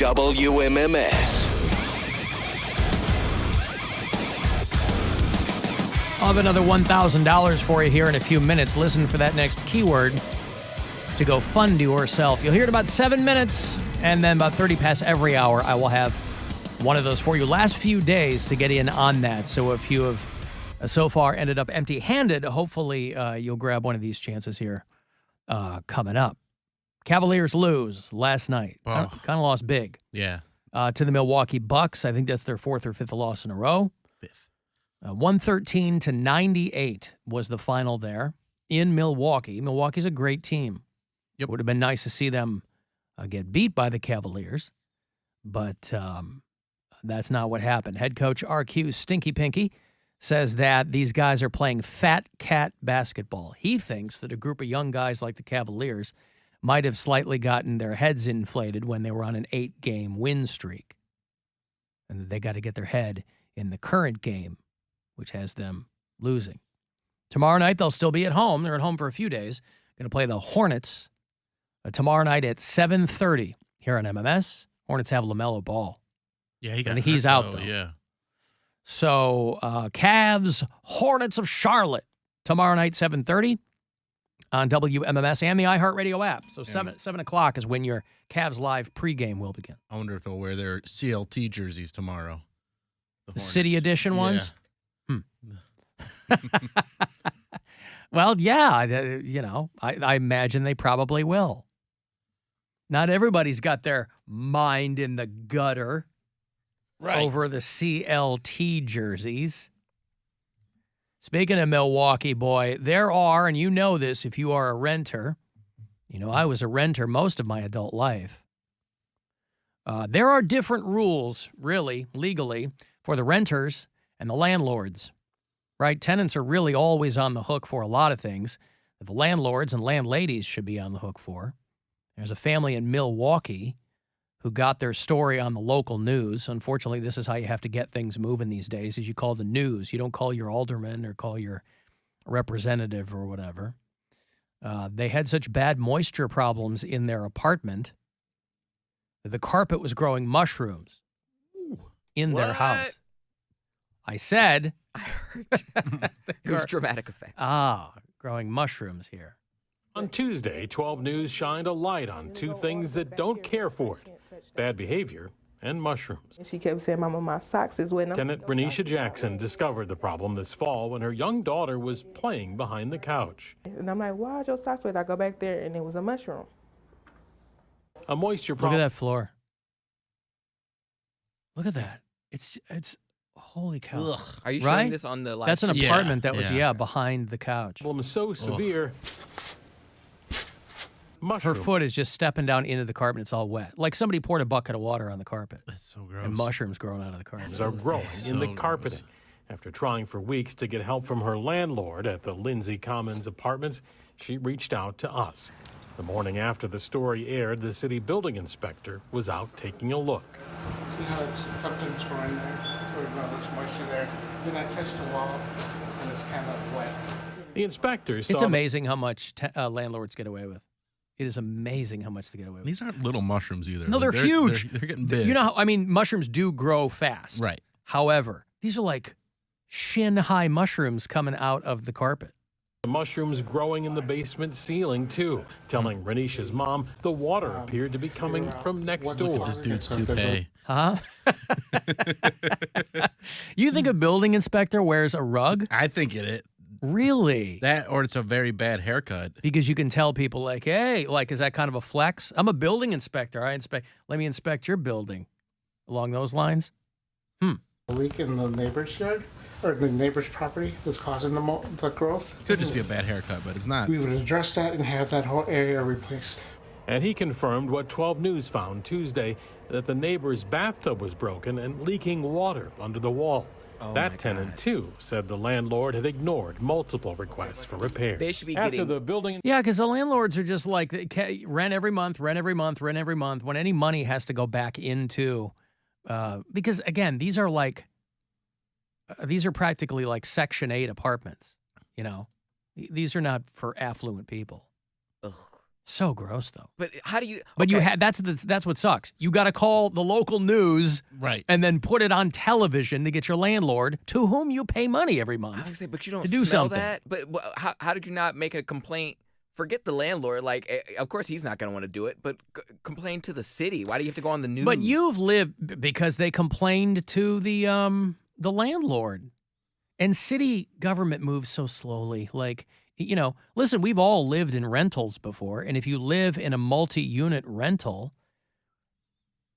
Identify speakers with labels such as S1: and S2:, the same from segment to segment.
S1: WMMS.
S2: I'll have another $1,000 for you here in a few minutes. Listen for that next keyword to go fund yourself. You'll hear it about 7 minutes, and then about 30 past every hour, I will have one of those for you. Last few days to get in on that. So if you have so far ended up empty-handed, hopefully you'll grab one of these chances here coming up. Cavaliers lose last night. Kind of lost big.
S3: Yeah.
S2: To the Milwaukee Bucks. I think that's their fourth or fifth loss in a row. 113-98 was the final there in Milwaukee. Milwaukee's a great team. It would have been nice to see them get beat by the Cavaliers, but that's not what happened. Head coach RQ Stinky Pinky says that these guys are playing fat cat basketball. He thinks that a group of young guys like the Cavaliers might have slightly gotten their heads inflated when they were on an 8-game win streak, and that they got to get their head in the current game, which has them losing. Tomorrow night, they'll still be at home. They're at home for a few days. Going to play the Hornets tomorrow night at 7:30 here on MMS. Hornets have LaMelo Ball.
S3: Yeah,
S2: he's out, though.
S3: Yeah.
S2: So, Cavs, Hornets of Charlotte, tomorrow night, 7:30 on WMMS and the iHeartRadio app. So, 7 o'clock is when your Cavs Live pregame will begin.
S3: I wonder if they'll wear their CLT jerseys tomorrow.
S2: The City Edition ones? Well, yeah, I imagine they probably will. Not everybody's got their mind in the gutter over the CLT jerseys. Speaking of Milwaukee, boy, there are, and you know this if you are a renter, I was a renter most of my adult life. There are different rules, really, legally, for the renters and the landlords. Right? Tenants are really always on the hook for a lot of things that the landlords and landladies should be on the hook for. There's a family in Milwaukee who got their story on the local news. Unfortunately, this is how you have to get things moving these days, is you call the news. You don't call your alderman or call your representative or whatever. They had such bad moisture problems in their apartment that the carpet was growing mushrooms in their house. I said...
S4: I heard. It was dramatic effect.
S2: Growing mushrooms here.
S5: On Tuesday, 12 News shined a light on two things that don't care for it: bad behavior and mushrooms.
S6: She kept saying, "Mama, my socks is wet."
S5: Tenant Renisha Jackson discovered the problem this fall when her young daughter was playing behind the couch.
S6: And I'm like, "Why are your socks wet?" I go back there, and it was a mushroom.
S5: A moisture
S2: Look
S5: problem.
S2: at that floor. Look at that. It's holy cow.
S4: Ugh. Are you showing this on the live
S2: That's an
S4: stream?
S2: apartment that was, behind the couch.
S5: The problem is so severe. Mushroom.
S2: Her foot is just stepping down into the carpet. It's all wet. Like somebody poured a bucket of water on the carpet.
S3: That's so gross.
S2: And mushrooms growing out of the carpet.
S5: Are growing in the carpeting. After trying for weeks to get help from her landlord at the Lindsay Commons Apartments, she reached out to us. The morning after the story aired, the city building inspector was out taking a look.
S7: See how something's growing there? Sort of there's moisture there. Then I touched the wall, and it's kind of wet.
S5: The inspector saw...
S2: It's amazing how much landlords get away with. It is amazing how much they get away with.
S3: These aren't little mushrooms either.
S2: No, they're huge.
S3: They're getting big.
S2: You know how, mushrooms do grow fast.
S3: Right.
S2: However, these are like shin-high mushrooms coming out of the carpet.
S5: The mushrooms growing in the basement ceiling, too, telling Renisha's mom the water appeared to be coming from next door.
S3: This dude's toupee.
S2: Huh? You think a building inspector wears a rug?
S3: I think it.
S2: Really?
S3: That, or it's a very bad haircut.
S2: Because you can tell people like, hey, like, is that kind of a flex? I'm a building inspector. Let me inspect your building. Along those lines?
S7: A leak in the neighbor's yard, or the neighbor's property that's causing the growth.
S3: Could just be a bad haircut, but it's not.
S7: We would address that and have that whole area replaced.
S5: And he confirmed what 12 News found Tuesday, that the neighbor's bathtub was broken and leaking water under the wall. That tenant, too, said the landlord had ignored multiple requests for repair.
S4: They should be
S5: After
S4: getting...
S5: the building...
S2: Yeah, because the landlords are just like, rent every month, rent every month, rent every month. When any money has to go back into... because, again, these are practically like Section 8 apartments, These are not for affluent people.
S4: Ugh.
S2: So gross, though.
S4: But how do you?
S2: But
S4: okay.
S2: that's what sucks. You got to call the local news,
S3: Right.
S2: and then put it on television to get your landlord, to whom you pay money every
S4: I was
S2: month,
S4: gonna say, but you don't
S2: to do
S4: smell
S2: something.
S4: that. But how did you not make a complaint? Forget the landlord. Like, of course he's not gonna want to do it. But complain to the city. Why do you have to go on the news?
S2: But you've lived because they complained to the landlord, and city government moves so slowly. Like, you know, listen, we've all lived in rentals before, and if you live in a multi-unit rental,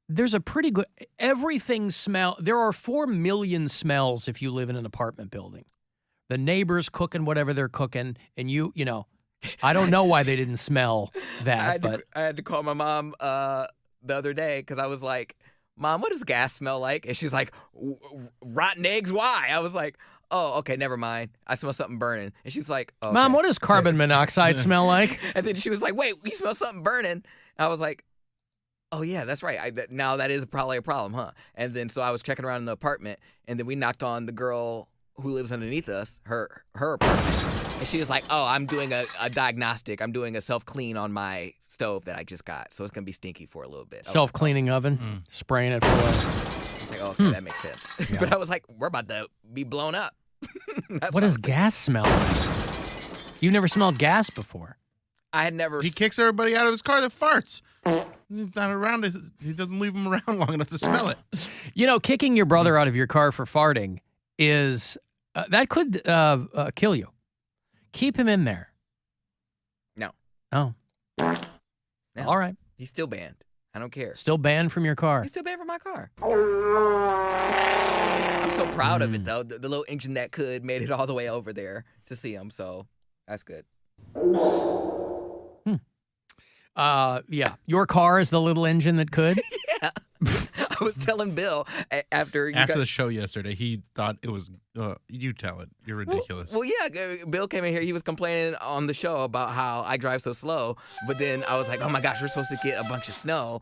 S2: there's a pretty good everything smell. There are 4 million smells if you live in an apartment building. The neighbors cooking whatever they're cooking, and you know, I don't know why they didn't smell that,
S4: I had to call my mom the other day because I was like, Mom, what does gas smell like? And she's like, rotten eggs, why? I was like, oh, okay, never mind. I smell something burning. And she's like, oh,
S2: Mom,
S4: okay.
S2: what does carbon monoxide smell like?
S4: And then she was like, wait, you smell something burning? And I was like, oh, yeah, that's right. Now that is probably a problem, huh? And then so I was checking around in the apartment, and then we knocked on the girl who lives underneath us, her apartment. And she was like, oh, I'm doing a diagnostic. I'm doing a self-clean on my stove that I just got. So it's going to be stinky for a little bit.
S2: Self-cleaning oven, spraying it for
S4: I was like, oh, okay, that makes sense.
S2: Yeah.
S4: But I was like, we're about to be blown up.
S2: What does gas smell like? You've never smelled gas before.
S4: I had never.
S3: He kicks everybody out of his car that farts. He's not around it. He doesn't leave them around long enough to smell it.
S2: You know, kicking your brother out of your car for farting is that could kill you. Keep him in there.
S4: No.
S2: Oh.
S4: No.
S2: All right.
S4: He's still banned. I don't care.
S2: Still banned from your car.
S4: He's still banned from my car. I'm so proud of it, though. The little engine that could made it all the way over there to see him, so that's good.
S2: Yeah. Your car is the little engine that could?
S4: Yeah. I was telling Bill after
S3: the show yesterday, he thought it was, you tell it. You're ridiculous.
S4: Well, yeah, Bill came in here. He was complaining on the show about how I drive so slow. But then I was like, oh, my gosh, we're supposed to get a bunch of snow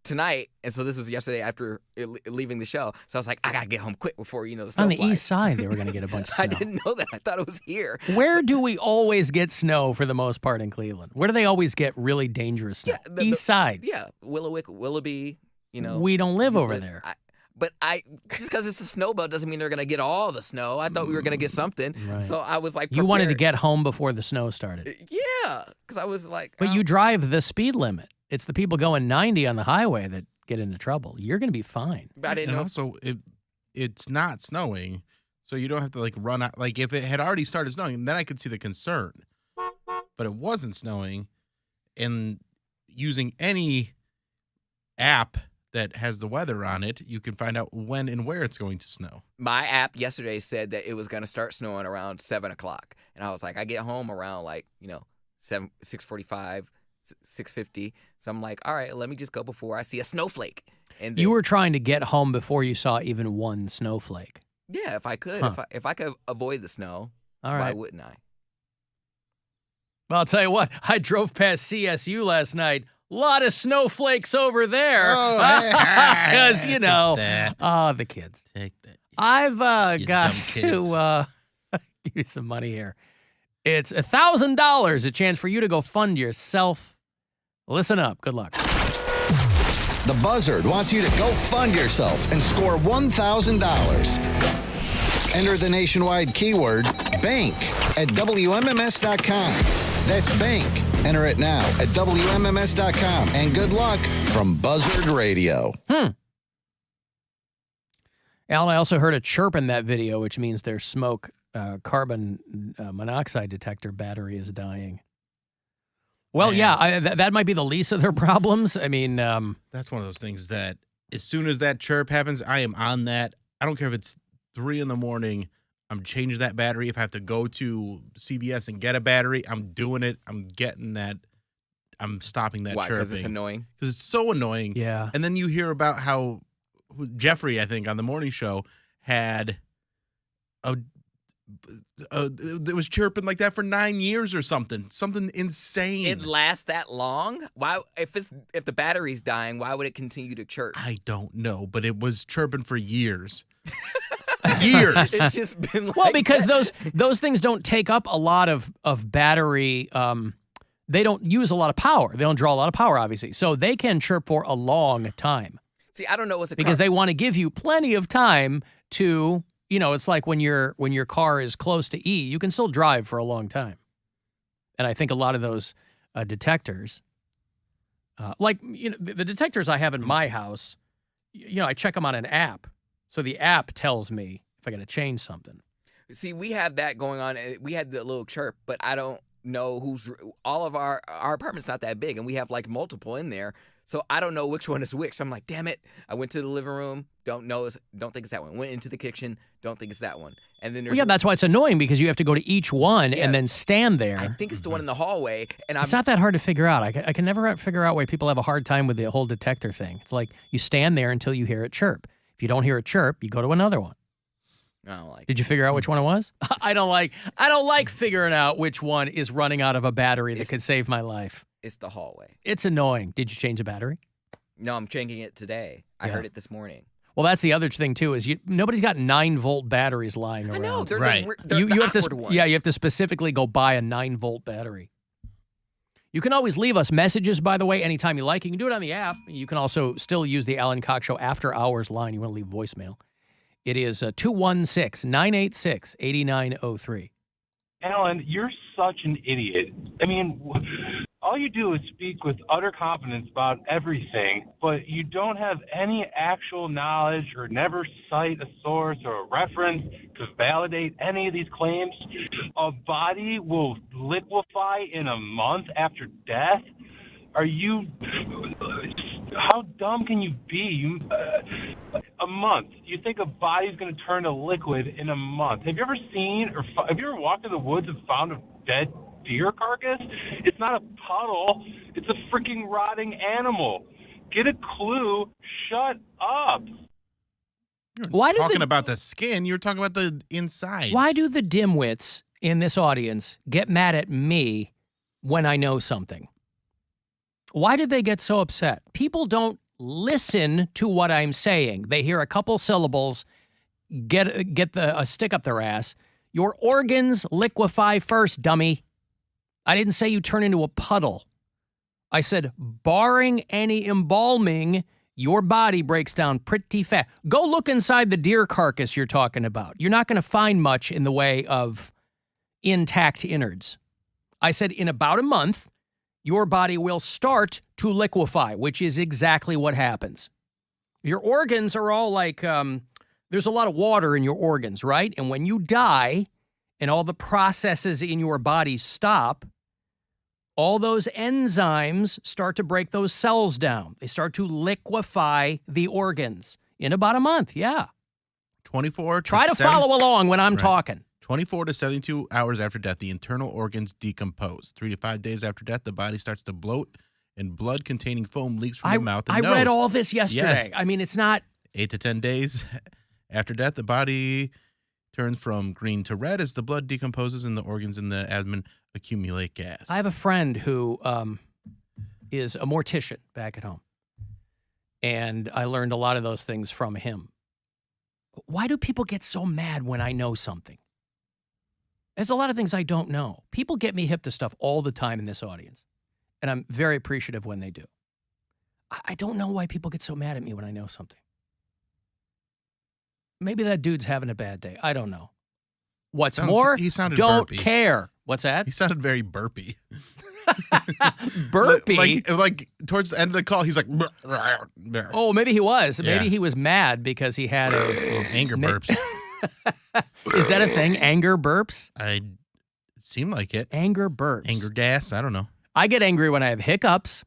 S4: tonight. And so this was yesterday after leaving the show. So I was like, I got to get home quick before, the snow
S2: On the
S4: flies.
S2: east side, they were going to get a bunch of snow.
S4: I didn't know that. I thought it was here.
S2: Where do we always get snow for the most part in Cleveland? Where do they always get really dangerous snow?
S4: Yeah,
S2: East side.
S4: Yeah, Willowick, Willoughby,
S2: We don't live over there.
S4: But just because it's a snow belt doesn't mean they're going to get all the snow. I thought we were going to get something.
S2: Right.
S4: So I was like,
S2: You wanted to
S4: prepared.
S2: get home before the snow started.
S4: Yeah, because I was like.
S2: But you drive the speed limit. It's the people going 90 on the highway that get into trouble. You're going to be fine.
S4: I didn't
S3: and
S4: know.
S3: also, it's not snowing, so you don't have to run out. Like if it had already started snowing, then I could see the concern. But it wasn't snowing, and using any app that has the weather on it, you can find out when and where it's going to snow.
S4: My app yesterday said that it was going to start snowing around 7 o'clock. And I was like, I get home around 6:45, 6:50. So I'm like, all right, let me just go before I see a snowflake. And then,
S2: You were trying to get home before you saw even one snowflake.
S4: yeah, if I could, if I could avoid the snow,
S2: All
S4: why
S2: right.
S4: wouldn't I?
S2: Well, I'll tell you what. I drove past CSU last night. A lot of snowflakes over there. Because,
S3: Take that.
S2: the kids.
S3: Take that.
S2: I've
S3: You
S2: got
S3: dumb kids.
S2: to give you some money here. It's $1,000, a chance for you to go fund yourself. Listen up. Good luck.
S1: The Buzzard wants you to go fund yourself and score $1,000. Enter the nationwide keyword BANK at WMMS.com. That's BANK. Enter it now at WMMS.com. And good luck from Buzzard Radio.
S2: Alan, I also heard a chirp in that video, which means their carbon monoxide detector battery is dying. Well,
S3: Man.
S2: that might be the least of their problems. I mean,
S3: That's one of those things that as soon as that chirp happens, I am on that. I don't care if it's 3 a.m. I'm changing that battery. If I have to go to CVS and get a battery, I'm doing it. I'm getting that. I'm stopping that
S4: Why?
S3: chirping.
S4: Because it's annoying.
S3: Because it's so annoying.
S2: yeah.
S3: And then you hear about how Jeffrey, I think, on the morning show had it was chirping like that for 9 years or something insane.
S4: It lasts that long? Why? If the battery's dying, why would it continue to chirp?
S3: I don't know, but it was chirping for years. Years.
S4: It's just been like
S2: Well, because
S4: that.
S2: those things don't take up a lot of battery. they don't use a lot of power. They don't draw a lot of power, obviously. So they can chirp for a long time.
S4: See, I don't know what's a
S2: because
S4: car.
S2: they want to give you plenty of time to, it's like when your car is close to E, you can still drive for a long time. And I think a lot of those detectors, the detectors I have in my house, I check them on an app. So the app tells me if I got to change something.
S4: See, we have that going on. We had the little chirp, but I don't know all of our apartment's not that big, and we have like multiple in there. So I don't know which one is which. So I'm like, damn it. I went to the living room. Don't think it's that one. Went into the kitchen. Don't think it's that one. And then there's
S2: that's why it's annoying because you have to go to each one and then stand there.
S4: I think it's the one in the hallway. And
S2: it's not that hard to figure out. I can never figure out why people have a hard time with the whole detector thing. It's like you stand there until you hear it chirp. If you don't hear it chirp, you go to another one.
S4: I don't like it.
S2: Did you figure out which one it was? I don't like figuring out which one is running out of a battery that could save my life.
S4: It's the hallway.
S2: It's annoying. Did you change the battery?
S4: No, I'm changing it today. I heard it this morning.
S2: Well, that's the other thing too. Is nobody's got 9-volt batteries lying around.
S4: I know they're
S3: right.
S4: they're
S2: you
S4: the
S2: have to
S4: awkward ones.
S2: you have to specifically go buy a 9-volt battery. You can always leave us messages, by the way, anytime you like. You can do it on the app. You can also still use the Alan Cox Show after hours line. You want to leave voicemail. It is 216-986-8903.
S8: Alan, you're such an idiot. I mean, all you do is speak with utter confidence about everything, but you don't have any actual knowledge or never cite a source or a reference to validate any of these claims. A body will liquefy in a month after death? Are you... How dumb can you be? A month. You think a body's going to turn to liquid in a month? Have you ever walked in the woods and found a dead deer carcass? It's not a puddle. It's a freaking rotting animal. Get a clue. Shut up.
S2: Why
S3: talking about the skin, you were talking about the inside.
S2: Why do the dimwits in this audience get mad at me when I know something? Why did they get so upset? People don't listen to what I'm saying. They hear a couple syllables, get a stick up their ass. Your organs liquefy first, dummy. I didn't say you turn into a puddle. I said, barring any embalming, your body breaks down pretty fast. Go look inside the deer carcass you're talking about. You're not going to find much in the way of intact innards. I said in about a month, your body will start to liquefy, which is exactly what happens. Your organs are all like, there's a lot of water in your organs, right? And when you die and all the processes in your body stop, all those enzymes start to break those cells down. They start to liquefy the organs in about a month, yeah.
S3: 24
S2: Try to follow along when I'm talking.
S3: 24 to 72 hours after death, the internal organs decompose. 3 to 5 days after death, the body starts to bloat and blood-containing foam leaks from the mouth and nose.
S2: I read all this yesterday. Yes. I mean, it's not...
S3: 8 to 10 days after death, the body turns from green to red as the blood decomposes and the organs in the abdomen accumulate gas.
S2: I have a friend who is a mortician back at home, and I learned a lot of those things from him. Why do people get so mad when I know something? There's a lot of things I don't know. People get me hip to stuff all the time in this audience, and I'm very appreciative when they do. I don't know why people get so mad at me when I know something. Maybe that dude's having a bad day. I don't know. What's more,
S3: he sounded
S2: don't
S3: burpy.
S2: care. What's that?
S3: He sounded very burpy.
S2: Burpy?
S3: Like towards the end of the call, he's like...
S2: Oh, maybe he was.
S3: Yeah.
S2: Maybe he was mad because he had
S3: anger burps.
S2: Is that a thing? Anger burps?
S3: It seemed like it.
S2: Anger burps.
S3: Anger gas? I don't know.
S2: I get angry when I have hiccups,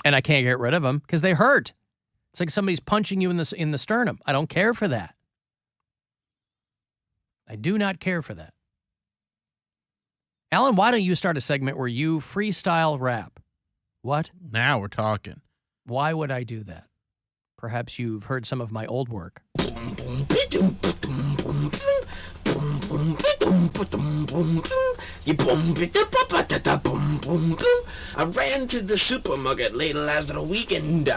S2: and I can't get rid of them because they hurt. It's like somebody's punching you in the sternum. I don't care for that. I do not care for that. Alan, why don't you start a segment where you freestyle rap? What?
S3: Now we're talking.
S2: Why would I do that? Perhaps you've heard some of my old work.
S9: I ran to the supermarket late last weekend.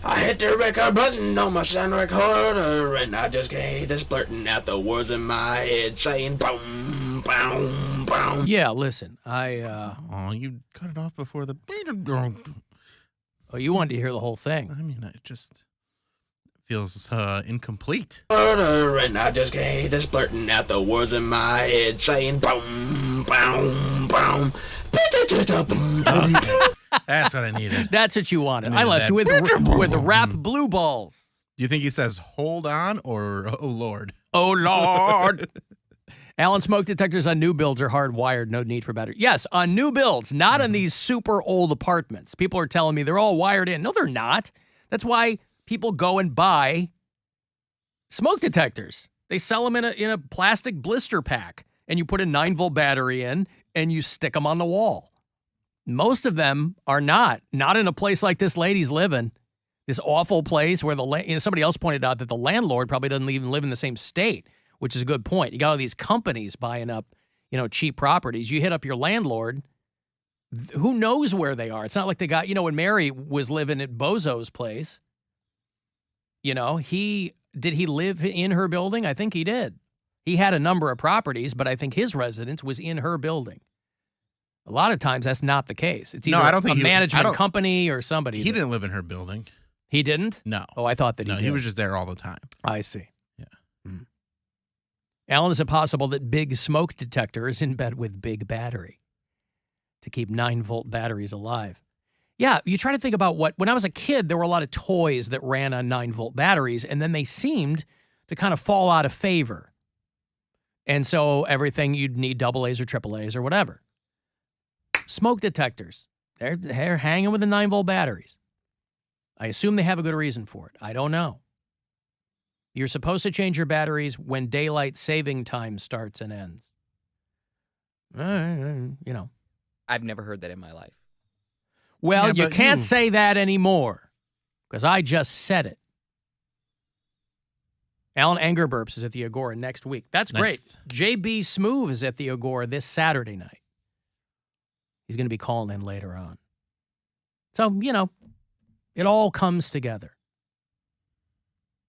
S9: I hit the record button on my sound recorder, and I just can't this blurting out the words in my head saying boom, boom, boom.
S2: Yeah, listen,
S3: Oh, you cut it off before the.
S2: oh, you wanted to hear the whole thing.
S3: I mean, it just feels incomplete.
S9: Murder, and I just can't hate this blurting out the words in my head saying boom, boom, boom.
S3: That's what I needed.
S2: That's what you wanted.
S3: I
S2: I left you with the rap blue balls.
S3: Do you think he says "hold on" or "oh Lord"?
S2: Oh, Lord. Alan, smoke detectors on new builds are hardwired. No need for battery. Yes, on new builds, not on these super old apartments. People are telling me they're all wired in. No, they're not. That's why people go and buy smoke detectors. They sell them in a plastic blister pack, and you put a 9-volt battery in, and you stick them on the wall. Most of them are not in a place like this lady's living. This awful place where somebody else pointed out that the landlord probably doesn't even live in the same state, which is a good point. You got all these companies buying up, cheap properties. You hit up your landlord. Who knows where they are? It's not like they got, when Mary was living at Bozo's place, did he live in her building? I think he did. He had a number of properties, but I think his residence was in her building. A lot of times that's not the case. It's either
S3: I don't think
S2: a management company or somebody.
S3: He didn't live in her building.
S2: He didn't?
S3: No.
S2: Oh, I thought that he did.
S3: He was just there all the time.
S2: I see.
S3: Yeah.
S2: Alan, is it possible that Big Smoke Detector is in bed with Big Battery to keep 9-volt batteries alive? Yeah, you try to think about when I was a kid, there were a lot of toys that ran on 9-volt batteries, and then they seemed to kind of fall out of favor. And so everything you'd need AA's or AAA's or whatever. Smoke detectors, they're hanging with the 9-volt batteries. I assume they have a good reason for it. I don't know. You're supposed to change your batteries when daylight saving time starts and ends.
S4: I've never heard that in my life.
S2: Well,
S3: Yeah,
S2: you
S3: but
S2: can't say that anymore because I just said it. Alan Anger Burps is at the Agora next week. That's great.
S3: Nice.
S2: JB Smoove is at the Agora this Saturday night. He's going to be calling in later on. So, it all comes together.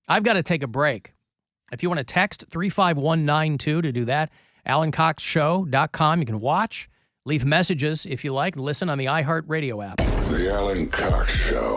S2: I've got to take a break. If you want to text 35192 to do that, AlanCoxShow.com. You can watch, leave messages if you like, listen on the iHeartRadio app.
S10: The Alan Cox Show.